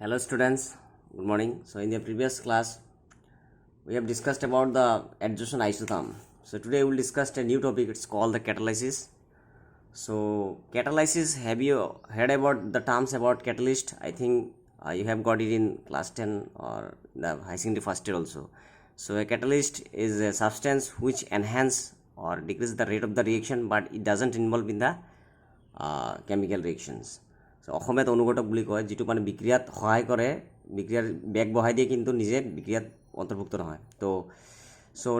Hello students, good morning. So in the previous class we have discussed about the adsorption isotherm. So today we will discuss a new topic. It's called the catalysis. So catalysis, have you heard about the terms about catalyst? I think you have got it in class 10 or the high secondary first year also. So a catalyst is a substance which enhance or decrease the rate of the reaction, but it doesn't involve in the chemical reactions. অসমীয়াত অনুঘটক বুলি কয়, যেটো মানে বিক্রিয়াত সহায় কৰে, বিক্রিয়ার বেগ বহাই দিয়ে কিন্তু নিজে বিক্রিয়াত অন্তর্ভুক্ত নহয়। তো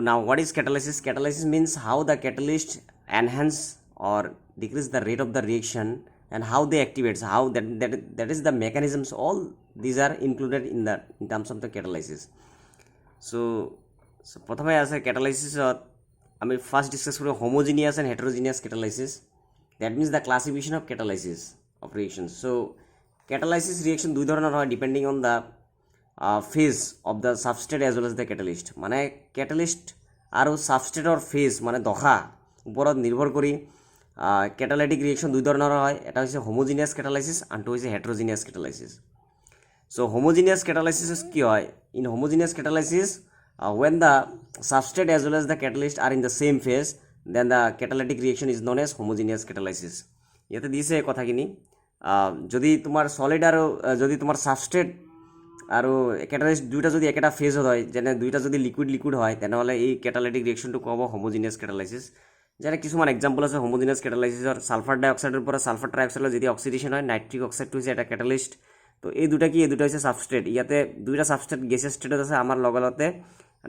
now what is catalysis? Catalysis means how the catalyst enhance or decrease the rate of the reaction and how they activates, how that is the mechanisms. All these are included in terms of the catalysis. So প্রথমে আছে catalysis আমি first discuss করব homogeneous and heterogeneous catalysis. That means the classification of catalysis of reactions. So catalysis reaction দুই ধরনের হয় depending on the phase of the substrate as well as the catalyst. মানে catalyst are substrate or phase মানে দশা উপৰত নিৰ্ভৰ কৰি catalytic reaction দুই ধরনের হয়। এটা হইছে homogeneous catalysis and হইছে heterogeneous catalysis. So homogeneous catalysis কি হয়? In homogeneous catalysis when the substrate as well as the catalyst are in the same phase, then the catalytic reaction is known as homogeneous catalysis. ইয়াতে দিছে কথাখিনি যদি তোমার solid আর যদি তোমার substrate আর catalyst দুইটা যদি একটা ফেজ হয়, যেনে দুইটা যদি লিকুইড হয়, তেনেহলে এই ক্যাটালিটিক রিঅ্যাকশনটো কব হোমোজিনিয়াস ক্যাটালাইসিস। যেনে কিছুমান এক্সাম্পল আছে হোমোজিনিয়াস ক্যাটালাইসিসৰ সালফাৰ ডাইঅক্সাইডৰ পৰা সালফাৰ ট্ৰাইঅক্সাইডৰ যদি অক্সিডেশন হয়, নাইট্রিক অক্সাইডটো হৈছে এটা ক্যাটালিস্ট। তো এই দুটা কি, এই দুটা হৈছে সাবস্ট্রেট। ইয়াতে দুইটা সাবস্ট্রেট গেসিয়াস স্টেটত আছে, আমাৰ লগতে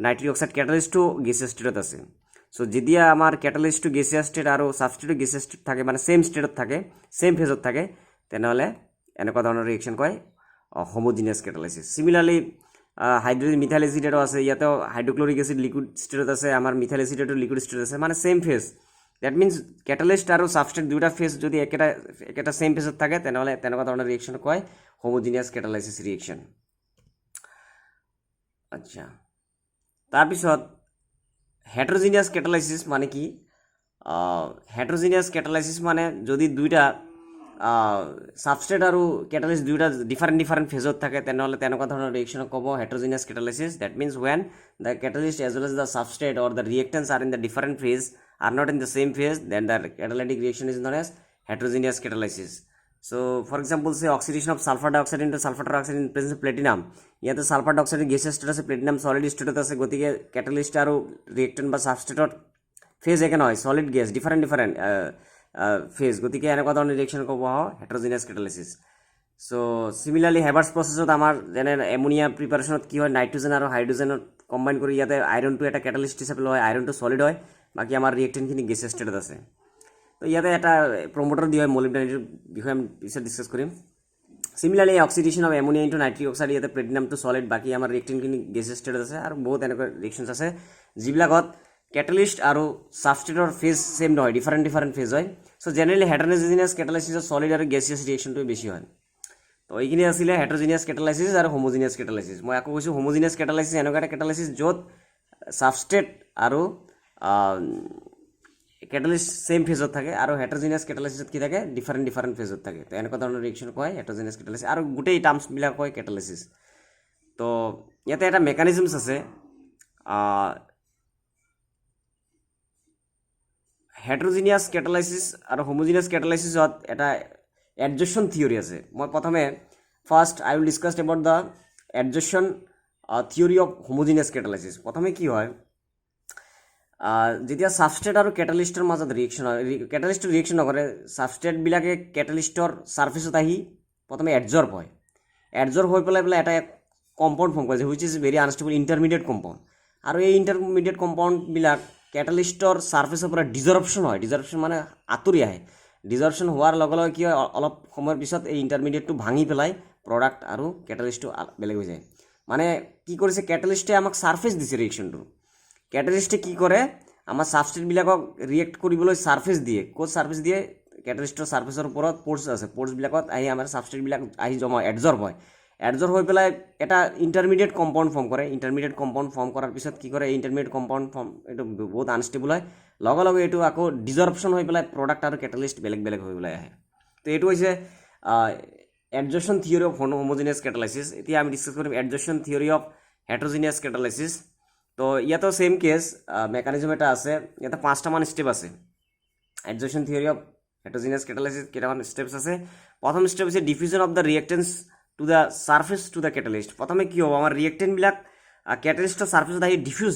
নাইট্ৰিক অক্সাইড ক্যাটালিস্টটো গেসিয়াস স্টেটত আছে। সো যেতিয়া আমাৰ ক্যাটালিস্টটো গেসিয়াস স্টেট আৰু সাবস্ট্রেটটো গেসিয়াস স্টেট থাকে, মানে সেম স্টেটত থাকে, সেম ফেজত থাকে, তেনেহলে এনেকুৱা ধৰণৰ ৰিয়েকশ্যন কয় হোমোজিনিয়াছ কেটালাইসিস। সিমিলাৰলি হাইড্ৰোজেন মিথাইল এসিডেটও আছে, ইয়াতেও হাইড্ৰোক্লোৰিক এসিড লিকুইড স্টেটত আছে, আমাৰ মিথাইল এসিডেটও লিকুইড স্টেটত আছে, মানে same phase. That means catalyst আৰু সাবস্ট্ৰেট দুইটা ফেজ যদি একেটা সেম ফেজত থাকে, তেনেহলে তেনেকুৱা ধৰণৰ ৰিয়েকশ্যন কয় হোমোজিনিয়াছ কেটালাইসিস ৰিয়েকশ্যন। আচ্ছা, তাৰপিছত হেটেৰোজিনিয়াছ কেটালাইসিস মানে কি? হেটেৰোজিনিয়াছ কেটালাইসিস মানে যদি দুইটা সাবস্ট্ৰেট আৰু ক্যাটালিস্ট দুইটা ডিফাৰেন্ট ফেজত থাকে, তেনেহলে তেনেকুৱা ধৰণৰ ৰিয়েকশ্যনক ক'ব heterogeneous catalysis. That means when the catalyst as well as the substrate or the reactants are in the different phase, are not in the same phase, then the catalytic reaction is known as heterogeneous catalysis. So for example, say oxidation of sulfur dioxide into sulfur trioxide in presence of platinum. ইয়াতে sulphur ডাইঅক্সাইডৰ গেছিয়াছ state আছে, platinum solid স্টেটত আছে, গতিকে catalyst আৰু ৰিয়েক্টেন্ট বা সাবস্ট্ৰেটৰ phase একে নহয়, solid gas different phase, গতিকে এনেকুৱা ধৰণৰ ৰিয়েকশ্যন ক'ব হেটেৰোজিনিয়াছ কেটালাইসিস। সো সিমিলাৰলি হেবাৰ্ছ প্ৰচেছত আমাৰ যেনে এমোনিয়া প্ৰিপাৰেশ্যনত কি হয়, নাইট্ৰোজেন আৰু হাইড্ৰোজেনত কম্বাইন কৰি ইয়াতে আইৰণটো এটা ক্যাটালিস্ট হিচাপে লয়, আইৰণটো সলিড হয়, বাকী আমাৰ ৰিয়েক্টেন্টখিনি গেছিয়াছ স্টেটত আছে। তো ইয়াতে এটা প্ৰমোটৰ দিয়া হয়, মলিবডেনাইটৰ বিষয়ে আমি পিছত ডিছকাছ কৰিম। Similarly oxidation of ammonia into nitric oxide, ইয়াতে প্লেটিনামটো সলিড, বাকী আমাৰ ৰিয়েক্টেন্টখিনি গেছিয়াছ স্টেটত আছে। আৰু বহুত এনেকুৱা ৰিয়েকশ্যনছ আছে যিবিলাকত ক্যাটালিস্ট আৰু সাবস্ট্ৰেটৰ ফেজ সেম নহয়, ডিফাৰেন্ট ফেজ হয়। সো জেনাৰেলি হেটেৰোজিনিয়াছ কেটালাইসিসত সলিড আৰু গেছিয়াছ ৰিয়েকশ্যনটো বেছি হয়। তো এইখিনি আছিলে হেটেৰোজিনিয়াছ কেটালাইসিস আৰু হোমোজিনিয়াছ কেটালাইসিস। মই আকৌ কৈছোঁ হোমোজিনিয়াছ কেটালাইসিস এনেকুৱা এটা কেটালাইসিস য'ত সাবস্ট্ৰেট আৰু ক্যাটালিস্ট সেম ফেজত থাকে, আৰু হেটেৰোজিনিয়াছ কেটালাইসিসত কি থাকে, ডিফাৰেন্ট ফেজত থাকে। তো এনেকুৱা ধৰণৰ ৰিয়েকশ্যন কয় হেটেৰোজিনিয়াছ কেটালাইসিস, আৰু গোটেই টাৰ্মছবিলাক কয় কেটালাইসিস। তো ইয়াতে এটা মেকানিজমছ আছে হেটেৰোজিনিয়াছ কেটালাইসিস আৰু হোমোজিনিয়াছ কেটালাইসিসত এটা এডজৰ্পশ্যন থিয়ৰী আছে। মই প্ৰথমে first I will discuss about the adsorption theory of homogeneous catalysis. প্ৰথমে কি হয়, যেতিয়া সাবস্ট্ৰেট আৰু ক্যাটালিস্টৰ মাজত ৰিয়েকশ্যন হয়, ক্যাটালিস্টৰ ৰিয়েকশ্যন নকৰে, সাবস্ট্ৰেটবিলাকে ক্যাটালিস্টৰ ছাৰ্ফেচত আহি প্ৰথমে এডজৰ্ব হয়, এডজৰ্ব হৈ পেলাই এটা কম্পাউণ্ড ফৰ্ম কৰে, which is very unstable intermediate compound. আৰু এই ইণ্টাৰমিডিয়েট কম্পাউণ্ডবিলাক ক্যাটালিস্টৰ ছাৰ্ফেচৰ পৰা ডিজৰপশ্যন হয়, ডিজৰপশ্যন মানে আঁতৰি আহে। ডিজৰপশ্যন হোৱাৰ লগে লগে কি হয়, অলপ সময়ৰ পিছত এই ইণ্টাৰমিডিয়েটটো ভাঙি পেলাই প্ৰডাক্ট আৰু ক্যাটালিস্টটো বেলেগ হৈ যায়। মানে কি কৰিছে, ক্যাটালিস্টে আমাক ছাৰ্ফেচ দিছে ৰিয়েকশ্যনটো। ক্যাটালিস্টে কি কৰে, আমাৰ সাবস্ট্ৰেটবিলাকক ৰিয়েক্ট কৰিবলৈ ছাৰ্ফেচ দিয়ে। ক'ত ছাৰ্ফেচ দিয়ে? ক্যাটালিস্টৰ ছাৰ্ফেচৰ ওপৰত পৰ্টছ আছে, পৰ্টছবিলাকত আহি আমাৰ সাবস্ট্ৰেটবিলাক আহি জমা এডজৰ্ব হয়, এডজৰ্ব হৈ পেলাই এটা ইণ্টাৰমিডিয়েট কম্পাউণ্ড ফৰ্ম কৰে। ইণ্টাৰমিডিয়েট কম্পাউণ্ড ফৰ্ম কৰাৰ পিছত কি কৰে, এই ইণ্টাৰমিডিয়েট কম্পাউণ্ড ফৰ্ম এইটো বহুত আনষ্টেবল হয়, লগে লগে এইটো আকৌ ডিজৰপশ্যন হৈ পেলাই প্ৰডাক্ট আৰু ক্যাটালিস্ট বেলেগ হৈ পেলাই আহে। তো এইটো হৈছে adsorption theory of homogeneous catalysis. এতিয়া আমি ডিসকাস কৰিম adsorption theory of heterogeneous catalysis. তো ইয়াতো সেম কেস মেকানিজম এটা আছে, ইয়াতে 5টা মান স্টেপ আছে। adsorption theory of heterogeneous catalysis কেইটামান স্টেপস আছে। প্রথম স্টেপ হৈছে diffusion of the reactants to the surface to the catalyst। প্রথমে কি হ'ব, আমাৰ ৰিয়েক্টেন্ট বিলাক ক্যাটালিস্টৰ সাৰফেসত আহি ডিফিউজ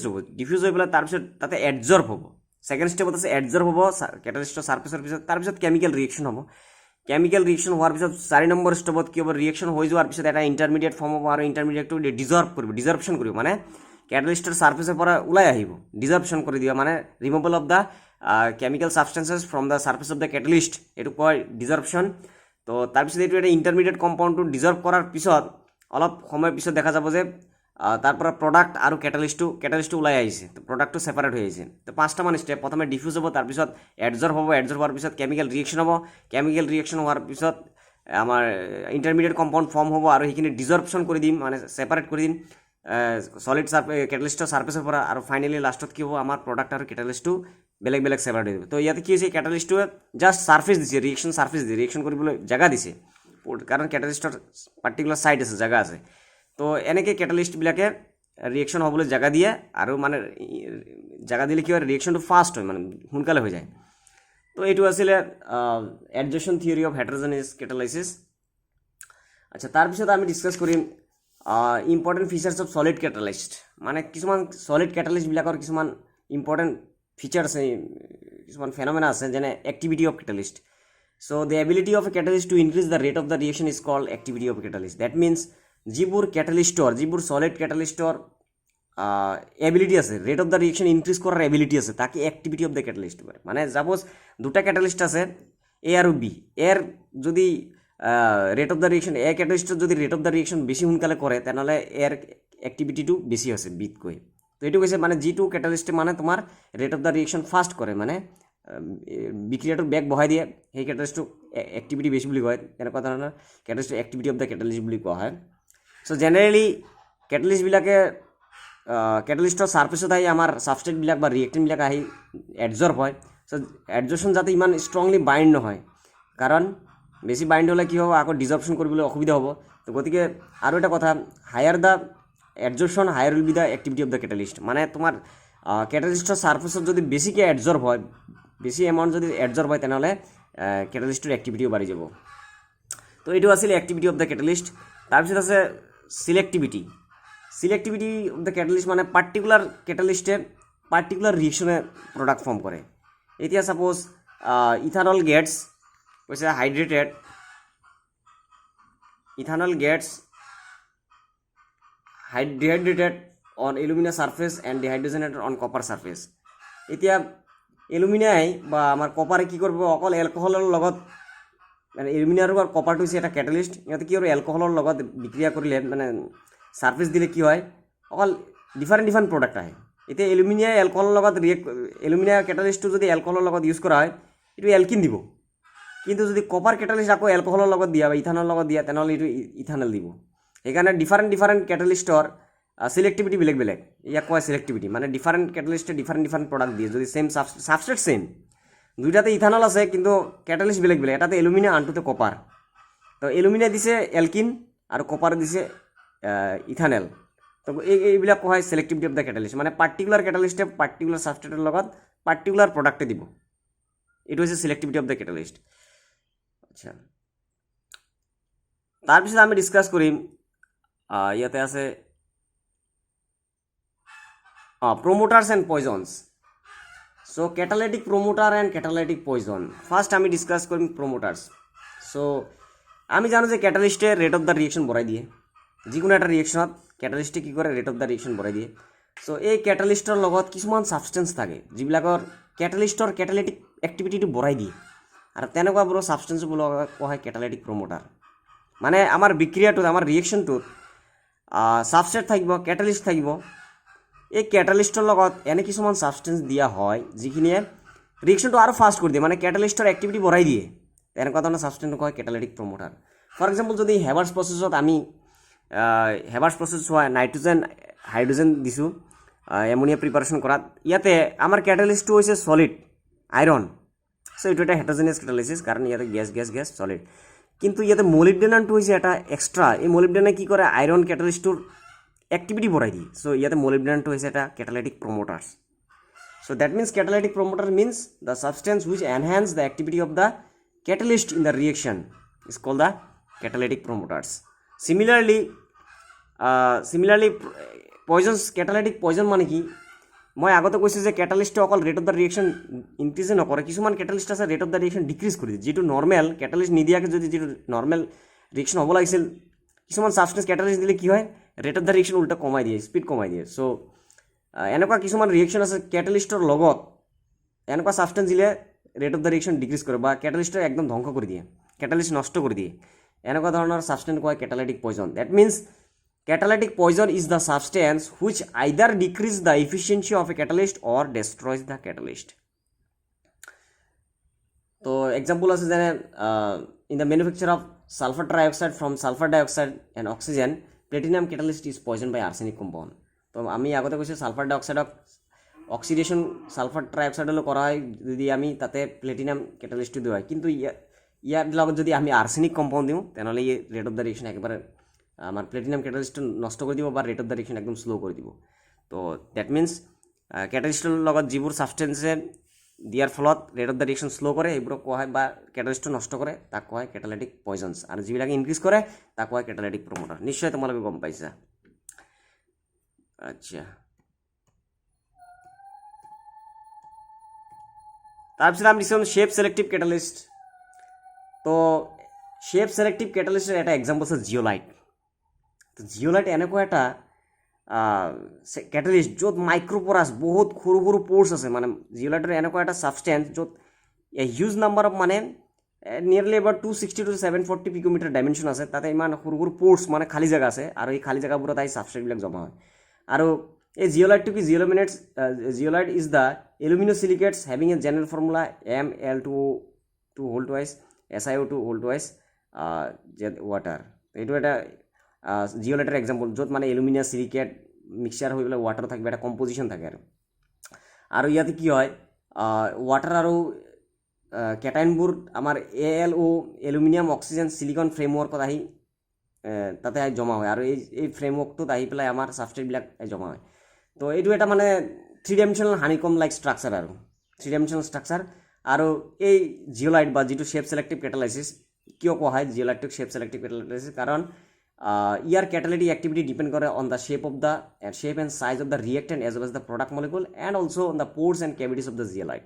হৈ পেলাই তাৰপিছত তাতে এডজৰ্ব হ'ব। সেকেন্ড স্টেপত আছে এডজৰ্ব হ'ব ক্যাটালিস্টৰ সাৰফেসৰ পিছত, তাৰপিছত কেমিক্যাল ৰিয়েকশন হ'ব। কেমিক্যাল ৰিয়েকশন হোৱাৰ পিছত 4 নম্বৰ স্টেপত কি হ'ব, ৰিয়েকশন হৈ যোৱাৰ পিছত এটা ইন্টাৰমিডিয়েট ফৰ্ম হ'ব আৰু ইন্টাৰমিডিয়েটটো ডিজৰ্পশন কৰিব, মানে ক্যাটালিস্টৰ সাৰফেসৰ পৰা ওলাই আহিব, ডিজৰ্পশন কৰি দিব, মানে removal of the chemical substances from da surface of the catalyst, এইটো কয় ডিজৰ্পশন। তো তাৰপিছত এইটো এটা ইন্টাৰমিডিয়েট কম্পাউণ্ডটো ডিজৰ্ব কৰাৰ পিছত অলপ সময়ৰ পিছত দেখা যাব যে তারপরে প্রোডাক্ট আর ক্যাটালিস্ট ওলাই আহিছে, তো প্রোডাক্টটো সেপারেট হয়ে আহিছে। তো 5টা মান স্টেপ, প্রথমে ডিফিউজ হ'ব, তাৰপিছত এডজৰ্ব হ'ব, এডজৰ্ব হোৱাৰ পিছত কেমিক্যাল ৰিয়েকশন হ'ব, কেমিক্যাল ৰিয়েকশন হোৱাৰ পিছত আমাৰ ইন্টাৰমিডিয়েট কম্পাউণ্ড ফৰ্ম হ'ব আৰু সেইখিনি ডিজৰ্পশন কৰি দিম, মানে সেপাৰেট কৰি দিম সলিড ক্যাটালিস্টৰ সাৰফেসৰ পৰা, আৰু ফাইনেলি লাষ্টত কি হ'ব, আমাৰ প্ৰডাক্ট আৰু ক্যাটালিস্টটো বেলেগ বেলেগ সেপাৰেট হৈ যাব। তো ইয়াতে কি হৈছে, ক্যাটালিস্টটোৱে জাষ্ট সাৰফেস দিছে, ৰিয়েকশন সাৰফেস দিয়ে ৰিয়েকশন কৰিবলৈ জাগা দিছে, কাৰণ ক্যাটালিস্টৰ পাৰ্টিকুলাৰ সাইড আছে, জাগা আছে। তো এনেকৈ ক্যাটালিস্টবিলাকে ৰিয়েকশন হ'বলৈ জাগা দিয়ে, আৰু মানে জাগা দিলে কি হয়, ৰিয়েকশনটো ফাষ্ট হয়, মানে সোনকালে হৈ যায়। তো এইটো আছিলে এডজৰ্পশন থিয়ৰী অফ হেটাৰজেনিয়াছ কেটালাইসিস। আচ্ছা, তাৰপিছত আমি ডিছকাছ কৰিম important features of solid catalyst, মানে কিছুমান সলিড কেটালিষ্টবিলাকৰ কিছুমান ইম্পৰ্টেণ্ট ফিচাৰ আছে, কিছুমান ফেনমেনা আছে, যেনে activity of catalyst. So' the ability of a catalyst to increase the rate of the reaction is called activity of catalyst. That means যিবোৰ solid কেটালিষ্টৰ ability আছে, rate of the reaction increase কৰাৰ ability আছে, তাকে activity of the catalyst কৰে। মানে suppose দুটা catalyst আছে, এ আৰু বি, এৰ যদি ৰেট অফ দ্য ৰিয়েকশন, এ কেটালিষ্টত যদি ৰেট অফ দ্য ৰিয়েকশন বেছি সোনকালে কৰে, তেনেহ'লে এৰ এক্টিভিটিটো বেছি আছে বিতকৈ। তো এইটো কৈছে মানে যিটো কেটালিষ্টে মানে তোমাৰ ৰেট অফ দ্য ৰিয়েকশন ফাষ্ট কৰে, মানে বিক্ৰিয়াটোৰ বেগ বঢ়াই দিয়ে, সেই কেটালিষ্টটো এক্টিভিটি বেছি বুলি কয়। তেনেকুৱা ধৰণৰ catalyst activity of the catalyst বুলি কোৱা হয়। চ' জেনেৰেলি কেটালিষ্টৰ সাৰফেসত আহি আমাৰ সাবষ্ট্ৰেটবিলাক বা ৰিয়েক্টেণ্টবিলাক আহি এডজৰ্ব হয়। চ' এডজৰ্পশ্যন যাতে ইমান ষ্ট্ৰংলি বাইণ্ড নহয়, কাৰণ বেছি বাইণ্ড হ'লে কি হ'ব, আকৌ ডিজৰ্পশ্যন কৰিবলৈ অসুবিধা হ'ব। তো গতিকে আৰু এটা কথা, higher the adsorption higher will be the activity of the catalyst. মানে তোমাৰ কেটালিষ্টৰ সাৰফেসত যদি বেছিকৈ এডজৰ্ব হয়, বেছি এমাউণ্ট যদি এডজৰ্ব হয়, তেনেহ'লে কেটালিষ্টৰ এক্টিভিটিও বাঢ়ি যাব। তো এইটো আছিলে এক্টিভিটি অফ দ্য কেটালিষ্ট। তাৰপিছত আছে সিলেক্টিভিটি অফ দ্য কেটালিষ্ট, মানে পাৰ্টিকুলাৰ কেটালিষ্টে পাৰ্টিকুলাৰ ৰিয়েকশ্যনে প্ৰডাক্ট ফৰ্ম কৰে। এতিয়া সাপোজ ইথানল গেটছ কৈছে hydrated, ethanol gets dehydrated on alumina surface and dehydrogenated on copper surface. এতিয়া এলুমিনাই বা আমাৰ কপাৰে কি কৰিব, অকল এলকহলৰ লগত, মানে এলুমিনা আৰু কপাৰটো হৈছে এটা কেটালিষ্ট, ইয়াতে কি আৰু এলকহলৰ লগত বিক্ৰিয়া কৰিলে, মানে সাৰফেস দিলে কি হয়, অকল ডিফাৰেণ্ট প্ৰডাক্ট আহে। এতিয়া এলুমিনিয়া এলকহলৰ লগত এলুমিনিয়া কেটালিষ্টটো যদি এলকহলৰ লগত ইউজ কৰা হয়, এইটো এলকিন দিব। কিন্তু যদি কপাৰ কেটালিষ্ট আকৌ এলকহলৰ লগত দিয়া বা ইথানৰ লগত দিয়া, তেনেহ'লে এইটো ইথানল দিব। সেইকাৰণে ডিফাৰেণ্ট কেটালিষ্টৰ সিলেক্টিভিটি বেলেগ বেলেগ, ইয়াক কয় সিলেক্টিভিটি। মানে ডিফাৰেণ্ট কেটালিষ্টে ডিফাৰেণ্ট প্ৰডাক্ট দিয়ে, যদি সেম সাবষ্ট্ৰেট সেম, দুইটাতে ইথানল আছে কিন্তু কেটালিষ্ট বেলেগ বেলেগ, এটাতে এলুমিনিয়া আনটোতে কপাৰ। তো এলুমিনিয়া দিছে এলকিন আৰু কপাৰ দিছে ইথানেল। তো এইবিলাক কোৱা হয় সিলেক্টিভিটি অফ দ্য কেটালিষ্ট, মানে পাৰ্টিকুলাৰ কেটালিষ্টে পাৰ্টিকুলাৰ সাবষ্ট্ৰেটৰ লগত পাৰ্টিকুলাৰ প্ৰডাক্টে দিব, এইটো হৈছে সিলেক্টিভিটি অফ দ্য কেটালিষ্ট। আচ্ছা, তাৰপিছত আমি ডিছকাছ কৰিম, ইয়াতে আছে promoters and poisons. So' catalytic promoter and catalytic poison. First আমি ডিছকাছ কৰিম প্ৰমোটাৰ্ছ। চ' আমি জানো যে কেটালিষ্টে ৰেট অফ দ্য ৰিয়েকশ্যন বঢ়াই দিয়ে, যিকোনো এটা ৰিয়েকশ্যনত কেটালিষ্টে কি কৰে, ৰেট অফ দ্য ৰিয়েকশ্যন বঢ়াই দিয়ে। চ' এই কেটালিষ্টৰ লগত কিছুমান ছাবষ্টেন্স থাকে, যিবিলাকৰ কেটালিষ্টৰ কেটালাইটিক এক্টিভিটিটো বঢ়াই দিয়ে, আৰু তেনেকুৱাবোৰৰ ছাবষ্টেন্সবোৰ কোৱা হয় কেটালাইটিক প্ৰমোটাৰ। মানে আমাৰ বিক্ৰিয়াটোত, আমাৰ ৰিয়েকশ্যনটোত ছাবষ্ট্ৰেট থাকিব, কেটালিষ্ট থাকিব। এই কেটালিষ্টৰ লগত এনে কিছুমান ছাবষ্টেন্স দিয়া হয় যিখিনিয়ে ৰিয়েকশ্যনটো আৰু ফাষ্ট কৰি দিয়ে, মানে কেটালিষ্টৰ এক্টিভিটি বঢ়াই দিয়ে। তেনেকুৱা ধৰণৰ ছাবষ্টেন্সক কয় কেটালাইটিক প্ৰমোটাৰ। ফৰ এক্সাম্পল, যদি হেভাৰ্ছ প্ৰচেছত আমি হেভাৰ্ছ প্ৰচেছ হোৱা নাইট্ৰজেন হাইড্ৰজেন দিছোঁ এমনিয়া প্ৰিপাৰেশ্যন কৰাত, ইয়াতে আমাৰ কেটালিষ্টটো হৈছে সলিড আইৰণ। চ' এইটো এটা হেটাৰজেনিয়াছ কেটালাইচিছ, কাৰণ ইয়াতে গেছ সলিড। কিন্তু ইয়াতে মলিবডেনামটো হৈছে এটা এক্সট্ৰা। এই মলিবডেনামে কি কৰে, আইৰণ কেটালিষ্টৰ এক্টিভিটি বঢ়াই দিয়ে। চ' ইয়াতে মলিবডেনামটো হৈছে এটা catalytic promoter. So that means catalytic promoter means the substance which enhance the activity of the catalyst in the reaction is called the catalytic promoters. Similarly poisons, catalytic poison মানে কি, মই আগতে কৈছোঁ যে কেটালিষ্টে অকল ৰেট অফ দ্য ৰিয়েকশ্যন ইনক্ৰিজে নকৰে, কিছুমান catalyst আছে rate of the reaction decrease কৰি দিয়ে। যিটো নৰ্মেল কেটালিষ্ট নিদিয়াকৈ যদি যিটো নৰ্মেল ৰিয়েকশ্যন হ'ব লাগিছিল, কিছুমান ছাবষ্টেঞ্চ কেটালিষ্ট দিলে কি হয়, ৰেট অফ দ্য ৰিয়েকশ্যন উল্টা কমাই দিয়ে, স্পীড কমাই দিয়ে। চ' এনেকুৱা কিছুমান ৰিয়েকশ্যন আছে কেটালিষ্টৰ লগত এনেকুৱা ছাবষ্টেঞ্চ দিলে rate of the reaction decrease কৰে বা কেটালিষ্টৰ একদম ধ্বংস কৰি দিয়ে, কেটালিষ্ট নষ্ট কৰি দিয়ে। এনেকুৱা ধৰণৰ ছাবষ্টেঞ্চ কয় catalytic poison. That means catalytic poison is the substance which either decrease the efficiency of a catalyst or destroys the catalyst. So example আছে যেনে in the manufacture of sulfur trioxide from sulfur dioxide and oxygen, platinum catalyst is poisoned by arsenic compound. তো আমি আগতে কৈছোঁ sulphur ডাইঅক্সাইডক oxidation sulphur ট্ৰাইঅক্সাইডলৈ কৰা হয় যদি আমি তাতে প্লেটিনাম কেটালিষ্টটো দিয়া হয়, কিন্তু ইয়াৰ লগত যদি আমি আৰ্ছেনিক কম্পাউণ্ড দিওঁ তেনেহ'লে এই ৰেট অফ দ্য ৰিয়েকশ্যন একেবাৰে আমাৰ প্লেটিনাম কেটালিষ্টটো নষ্ট কৰি দিব বা ৰেট অফ দ্য ৰিয়েকশ্যন একদম শ্ল' কৰি দিব। তো ডেট মিনছ কেটালিষ্টৰ লগত যিবোৰ ছাবষ্টেঞ্চে দিয়াৰ ফলত rate of the reaction slow' কৰে সেইবোৰক কোৱা হয়, বা কেটালিষ্টটো নষ্ট কৰে তাক কোৱা হয় কেটালাইটিক পয়জনছ, আৰু যিবিলাকে ইনক্ৰিজ কৰে তাক কোৱা হয় কেটালাইটিক প্ৰমোটাৰ। নিশ্চয় তোমালোকে গম পাইছা। আচ্ছা, তাৰপিছত আমি দিছোঁ শ্বেপ ছিলেক্টিভ কেটালিষ্ট। তো শ্বেপ ছিলেক্টিভ কেটালিষ্টৰ এটা এক্সাম্পল আছে জিঅ'লাইট। জিঅ'লাইট এনেকুৱা এটা কেটালিষ্ট য'ত মাইক্ৰ'পৰাছ বহুত সৰু সৰু প'ৰ্ছ আছে। মানে জিঅ'লাইটৰ এনেকুৱা এটা ছাবষ্টেঞ্চ য'ত হিউজ নাম্বাৰ অফ মানে নিয়াৰলি এবাৰ 260 to 740 পিকোমিটাৰ ডাইমেনশ্যন আছে। তাতে ইমান সৰু সৰু প'ৰ্ছ মানে খালী জেগা আছে, আৰু এই খালী জেগাবোৰত আহি ছাবষ্টেটবিলাক জমা হয়। আৰু এই জিঅ'লাইটটো কি, zeolite is the aluminosilicates having a general formula Ml2O2 SiO2 water. এইটো এটা জিঅ'লাইটৰ এক্সাম্পল য'ত মানে এলুমিনিয়াম চিলিকেট মিক্সাৰ হৈ পেলাই ৱাটাৰ থাকিব, এটা কম্পজিশ্যন থাকে। আৰু ইয়াতে কি হয়, ৱাটাৰ আৰু কেটাইনবোৰ আমাৰ ALO এলুমিনিয়াম অক্সিজেন চিলিকন ফ্ৰেমৱৰ্কত আহি তাতে জমা হয়, আৰু এই ফ্ৰেমৱৰ্কটোত আহি পেলাই আমাৰ ছাবষ্টেটবিলাক জমা হয়। তো এইটো এটা মানে 3 ডাইমেনশ্যনেল হানিকম লাইক ষ্ট্ৰাকচাৰ, আৰু 3 ডাইমেনশ্যনেল ষ্ট্ৰাকচাৰ। আৰু এই জিঅ'লাইট বা যিটো শ্বেপ ছিলেক্টিভ কেটালাইচিছ, কিয় কোৱা হয় জিঅ'লাইটটোক শ্বেপ ছিলেক্টিভ কেটালাইচিছ, কাৰণ ইয়াৰ কেটালাইটিক এক্টিভিটি ডিপেণ্ড কৰে on the shape and size of the reactant as well as the product molecule and also' on the pores and cavities of the zeolite.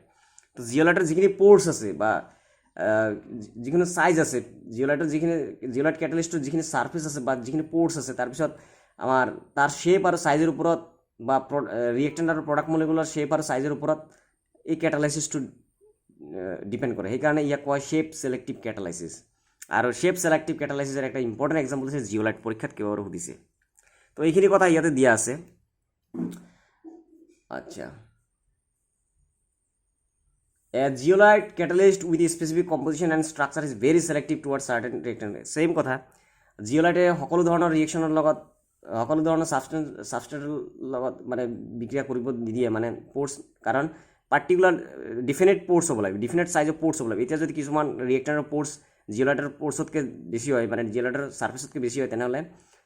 তো জিঅ'লাইটৰ যিখিনি প'ৰ্ছ আছে বা যিখিনি চাইজ আছে, জিঅ'লাইট কেটালিষ্টৰ যিখিনি ছাৰ্ফেচ আছে বা যিখিনি প'ৰ্ছ আছে, তাৰপিছত আমাৰ তাৰ শ্বেপ আৰু চাইজৰ ওপৰত বা ৰিয়েক্টেণ্ট আৰু প্ৰডাক্ট মলিকুলাৰ শ্বেপ আৰু চাইজৰ ওপৰত এই কেটালাইচিছটো ডিপেণ্ড কৰে। সেইকাৰণে ইয়াক কোৱা শ্বেপ ছিলেক্টিভ কেটালাইচিছ। আৰু শ্বেপ ছিলেক্টিভ কেটালাইচিছৰ একটা ইম্পৰ্টেণ্ট এক্সাম্পল আছে জিঅ'লাইট। পৰীক্ষাত কেইবাৰো সুধিছে, তো এইখিনি কথা ইয়াতে দিয়া আছে। আচ্ছা, A zeolite catalyst with a specific composition and structure is very selective towards certain reactant. Same কথা, জিঅ'লাইটে সকলো ধৰণৰ ৰিয়েকশ্যনৰ লগত সকলো ধৰণৰ ছাবষ্টেটৰ লগত মানে বিক্ৰিয়া কৰিব নিদিয়ে, মানে প'ৰ্ছ, কাৰণ পাৰ্টিকুলাৰ ডিফিনেট প'ৰ্ছ হ'ব লাগিব, ডিফিনেট চাইজৰ প'ৰ্ছ হ'ব লাগিব। এতিয়া যদি কিছুমান ৰিয়েক্টাৰৰ প'ৰ্ছ জিঅ'লাইটৰ প'ৰ্ছতকৈ বেছি হয়, মানে জিঅ'লাইটৰ ছাৰ্ফেচতকৈ বেছি হয়, তেনেহ'লে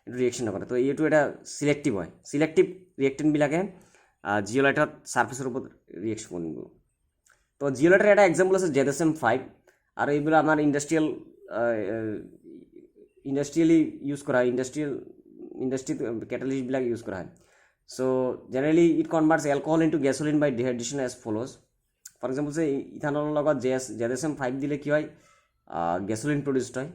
এইটো ৰিয়েকশ্যন নকৰে। তো এইটো এটা চিলেক্টিভ হয়, চিলেক্টিভ ৰিয়েক্টেণ্টবিলাকে জিঅ'লাইটত ছাৰ্ফেচৰ ওপৰত ৰিয়েকশ্যন কৰিব। তো জিঅ'লাইটৰ এটা এক্সাম্পল আছে ZSM-5, আৰু এইবিলাক আমাৰ ইণ্ডাষ্ট্ৰিয়েলি ইউজ কৰা হয়, ইণ্ডাষ্ট্ৰিত কেটালিষ্টবিলাক ইউজ কৰা হয়। So' generally it converts alcohol into gasoline by dehydration as follows. For example যে ইথানলৰ লগত ZSM-5 দিলে কি হয়, গেছলিন প্ৰডিউচ হয়।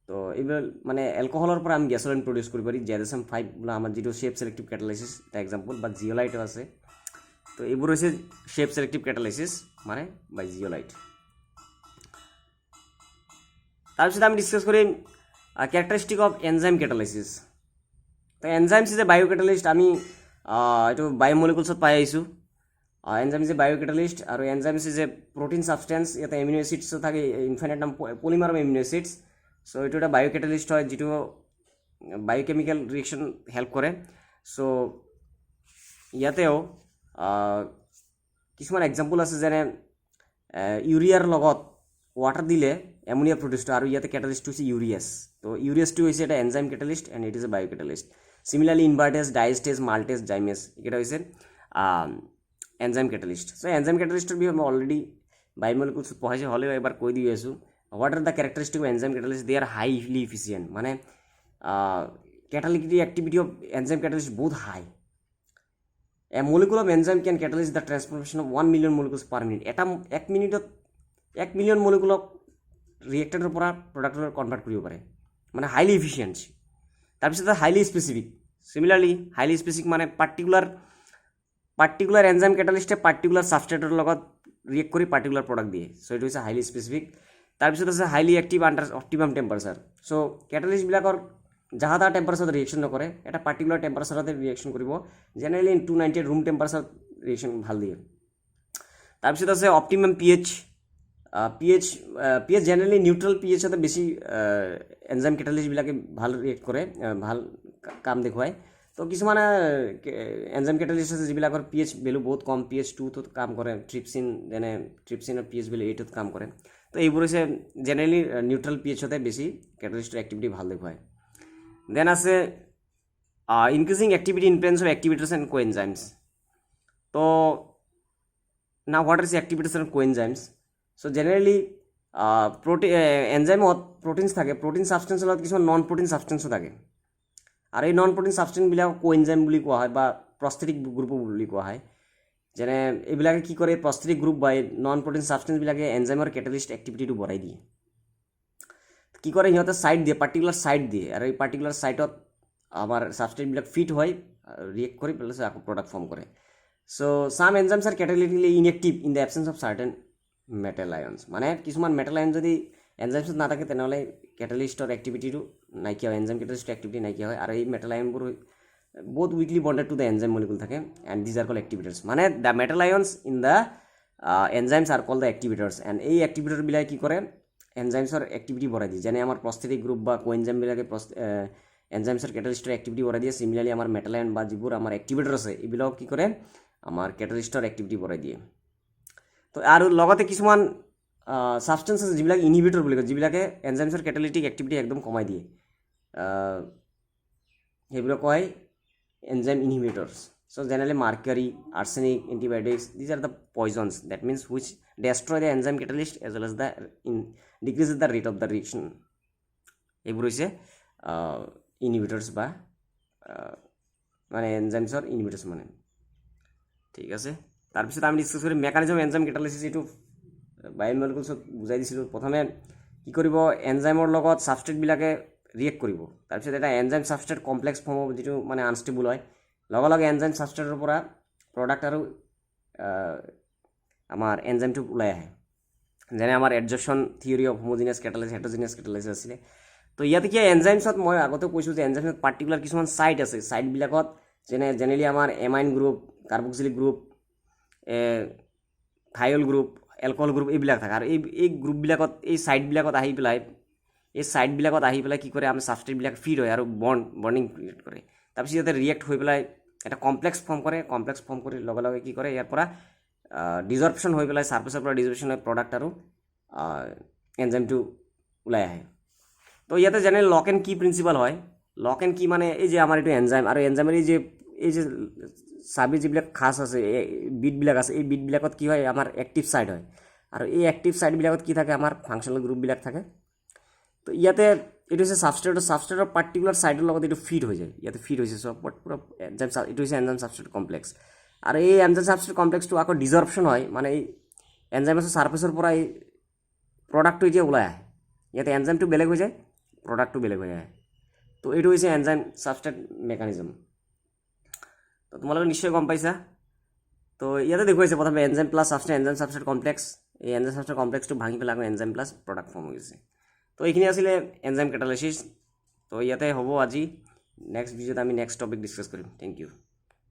তো এইবিলাক মানে এলকহলৰ পৰা আমি গেছলিন প্ৰডিউচ কৰিব পাৰি। ZSM-5 বোলা আমাৰ যিটো শ্বেপ ছিলেক্টিভ কেটালাইচিছ এটা এক্সাম্পল, বা জিঅ'লাইটো আছে। তো এইবোৰ হৈছে শ্বেপ ছিলেক্টিভ কেটালাইচিছ মানে বাই জিঅ'লাইট। তাৰপিছত আমি ডিছকাছ কৰিম কেৰেক্টাৰিষ্টিক অফ এনজাইম কেটালাইচিছ। তো এনজাইমছ ইজ এ বায়ো কেটালিষ্ট। আমি এইটো বায়'মলিকুলছত পাই আহিছোঁ। এনজাইম ইজ এ বায়ো কেটালিষ্ট, আৰু enzymes is a protein substance. ইয়াতে এমিনো এচিডছ থাকে, ইনফাইনাইট নাম পলিমাৰ অফ এমিনো এচিডছ। চ' এইটো এটা বায়ো কেটালিষ্ট হয়, যিটো বায়'কেমিকেল ৰিয়েকশ্যন হেল্প কৰে। চ' ইয়াতেও কিছুমান এক্সাম্পল আছে, যেনে ইউৰিয়াৰ লগত ওয়াটাৰ দিলে এমোনিয়া প্ৰডিউচটো আৰু ইয়াতে কেটালিষ্টটো হৈছে ইউৰিয়াছ তো ইউৰিয়াছটো হৈছে এটা enzyme catalyst and it is a বায়ো কেটালিষ্ট সিমিলাৰলি ইনভাৰ্টেজ ডাইষ্টেজ মাল্টেজ জাইমেজ এইকেইটা হৈছে এনজাইম কেটালিষ্ট চ' এনজাইম কেটালিষ্টৰ বিষয়ে মই অলৰেডি বায়'মলিকুলছ পঢ়াইছোঁ হ'লেও এবাৰ কৈ দি আছোঁ what are the characteristic of enzyme catalyst they are highly efficient মানে catalytic activity of enzyme catalyst both high. A molecule of enzyme can catalyze the transformation of 1 million molecules per minute. এটা 1 মিনিটত 1 million মলিকুলক ৰিয়েক্টৰৰ পৰা প্ৰডাক্টলৈ convert কৰিব পাৰে মানে highly ইফিচিয়েণ্ট তাৰপিছত highly specific সিমিলাৰলি highly specific মানে particular enzyme কেটালিষ্টে particular ছাবষ্ট্ৰেটৰ লগত ৰিয়েক্ট কৰি পাৰ্টিকুলাৰ প্ৰডাক্ট দিয়ে চ' এইটো হৈছে হাইলি স্পেচিফিক তাৰপিছত আছে highly active under optimum temperature so' কেটালিষ্টবিলাকৰ যাহা তাহা টেম্পাৰেচাৰত ৰিয়েকশ্যন নকৰে এটা পাৰ্টিকুলাৰ টেম্পাৰেচাৰতে ৰিয়েকশ্যন কৰিব জেনেৰেলি 290 ৰুম টেম্পাৰেচাৰত ৰিয়েকশ্যন ভাল দিয়ে তাৰপিছত আছে optimum pH pH generally neutral পিএইচতে বেছি এনজাইম কেটালিষ্টবিলাকে ভাল ৰিয়েক্ট কৰে ভাল কাম দেখুৱায় তো কিছুমানে এনজাইম কেটালিষ্ট আছে যিবিলাকৰ পিএইচ ভেলু বহুত কম পিএইচ 2ত কাম কৰে ট্ৰিপচিনৰ পিএইচ ভেলু 8ত কাম কৰে তো এইবোৰ হৈছে জেনেৰেলি নিউট্ৰেল পিএইচতে বেছি কেটালিষ্টৰ এক্টিভিটি ভাল দেখুৱায় দেন আছে increasing activity in presence of activators and coenzymes তো now what is activators and coenzymes so generally এনজাইমত প্ৰটিনছ থাকে প্ৰটিন সাবষ্টেন্সৰ লগত কিছুমান নন প্ৰটিন সাবষ্টেন্সও থাকে আৰু এই নন প্ৰটিন সাবষ্টেন্সবিলাক কোএনজাইম বুলি কোৱা হয় বা প্ৰস্থেটিক গ্ৰুপ বুলি কোৱা হয় যেনে এইবিলাকে কি কৰে প্ৰস্থেটিক গ্ৰুপ বা নন প্ৰটিন সাবষ্টেন্সবিলাকে এনজাইমৰ কেটালিষ্ট এক্টিভিটিটো বঢ়াই দিয়ে কি কৰে সিহঁতে সাইট দিয়ে পাৰ্টিকুলাৰ সাইট দিয়ে আৰু এই পাৰ্টিকুলাৰ সাইটত আমাৰ সাবষ্ট্ৰেটবিলাক ফিট হয় ৰিয়েক্ট কৰি পেলাই আকৌ প্ৰডাক্ট ফৰ্ম কৰে so some enzymes are catalytically inactive in the absence of certain metal ions মানে কিছুমান মেটাল আয়ন যদি এনজাইমছত নাথাকে তেনেহ'লে কেটালিষ্টৰ এক্টিভিটিটো নাইকিয়া হয় এনজাইম কেটালিষ্টৰ এক্টিভিটি নাইকিয়া হয় আৰু এই মেটাল আয়নবোৰ বহুত weakly bonded to the enzyme molecule থাকে and these are call activators মানে the metal ions in the enzymes are call the activators and এই এক্টিভেটৰবিলাকে কি কৰে এনজাইমছৰ এক্টিভিটি বঢ়াই দিয়ে যেনে আমাৰ প্ৰস্থেটিক গ্ৰুপ বা কোএনজাইমবিলাকে এনজাইমছৰ কেটালিষ্টৰ এক্টিভিটি বঢ়াই দিয়ে সিমিলাৰলি আমাৰ মেটাল আয়ন বা যিবোৰ আমাৰ এক্টিভেটৰ আছে এইবিলাক কি কৰে আমাৰ কেটালিষ্টৰ এক্টিভিটি বঢ়াই দিয়ে তো আৰু লগতে কিছুমান সাবষ্টেন্স আছে যিবিলাক ইনহিবিটৰ বুলি কয় যিবিলাকে এনজাইমছৰ কেটালিটিক এক্টিভিটি একদম কমাই দিয়ে সেইবিলাক কয় enzyme inhibitors so' generally mercury arsenic antibiotics these are the poisons that means which destroy the enzyme catalyst as well as the decrease the rate of the reaction এইবোৰ হৈছে ইনহিবিটৰ্ছ বা মানে এনজাইমছৰ ইনহিবিটৰ্ছ মানে ঠিক আছে তাৰপিছত আমি ডিছকাছ কৰিম মেকানিজম এনজাইম কেটালিচিছ এইটো বায়'মলিকুলছত বুজাই দিছিলোঁ প্ৰথমে কি কৰিব এনজাইমৰ লগত ছাবষ্ট্ৰেটবিলাকে ৰিয়েক্ট কৰিব তাৰপিছত এটা এনজাইম ছাবষ্ট্ৰেট কমপ্লেক্স ফৰ্ম হ'ব যিটো মানে আনষ্টেবল হয় লগে লগে এনজাইম ছাবষ্ট্ৰেটৰ পৰা প্ৰডাক্ট আৰু আমাৰ এনজাইমটো ওলাই আহে যেনে আমাৰ এডজৰ্পশ্যন থিয়ৰী অফ হোমোজিনিয়াছ কেটালাইচিছ হেটেৰোজিনিয়াছ কেটালাইচিছ আছিলে তো ইয়াতে কি এনজাইমছত মই আগতে কৈছোঁ যে এনজাইমছত পাৰ্টিকুলাৰ কিছুমান ছাইট আছে ছাইটবিলাকত জেনেৰেলি আমাৰ amine group carboxylic group thiol group alcohol group এইবিলাক থাকে আৰু এই গ্ৰুপবিলাকত এই ছাইটবিলাকত আহি পেলাই কি কৰে আমাৰ ছাবষ্ট্ৰেটবিলাক ফিড হয় আৰু বণ্ডিং ক্ৰিয়েট কৰে তাৰপিছত ইয়াতে ৰিয়েক্ট হৈ পেলাই এটা কমপ্লেক্স ফৰ্ম কৰি লগে লগে কি কৰে ইয়াৰ পৰা ডিজৰ্পশ্যন হৈ পেলাই ছাৰ্ফেচৰ পৰা ডিজৰ্পশ্যন হৈ প্ৰডাক্ট আৰু এনজাইমটো ওলাই আহে তো ইয়াতে জেনেৰেলি লক এণ্ড কি প্ৰিন্সিপাল হয় লক এণ্ড কি মানে এই যে আমাৰ এইটো এনজাইম আৰু এনজাইমৰ এই যে চাবি যিবিলাক খাচ আছে বিটবিলাক আছে এই বিটবিলাকত কি হয় আমাৰ এক্টিভ ছাইট হয় আৰু এই এক্টিভ ছাইটবিলাকত কি থাকে আমাৰ ফাংচনেল গ্ৰুপবিলাক থাকে তো ইয়াতে এইটো হৈছে ছাবষ্ট্ৰেটৰ পাৰ্টিকুলাৰ ছাইটৰ লগত এইটো ফিট হৈ যায় ইয়াতে ফিট হৈছে চব পুৰা এনজাইম এইটো হৈছে এনজাইম ছাবষ্ট্ৰেট কমপ্লেক্স আৰু এই এনজাইম ছাবষ্ট্ৰেট কমপ্লেক্সটো আকৌ ডিজৰ্পশ্যন হয় মানে এই এনজাইমৰ ছাৰ্ফেচৰ পৰা এই প্ৰডাক্টটো এতিয়া ওলাই আহে ইয়াতে এনজাইমটো বেলেগ হৈ যায় প্ৰডাক্টটো বেলেগ হৈ আহে তো এইটো হৈছে এনজাইম ছাবষ্ট্ৰেট মেকানিজম তো তোমালোকে নিশ্চয় গম পাইছা তো ইয়াতে দেখুৱাইছে প্ৰথমে এনজাইম প্লাছ ছাবষ্ট্ৰেট এনজাইম ছাবষ্ট্ৰেট কমপ্লেক্স এই এনজাইম ছাবষ্ট্ৰেট কমপ্লেক্সটো ভাঙি পেলাই আকৌ এনজাইম প্লাছ প্ৰডাক্ট ফৰ্ম হৈ গৈছে তো এইখিনি আছিলে এনজাইম কেটালাইচিছ তো ইয়াতে হ'ব আজি নেক্সট ভিডিঅ'ত আমি নেক্সট টপিক ডিছকাছ কৰিম থেংক ইউ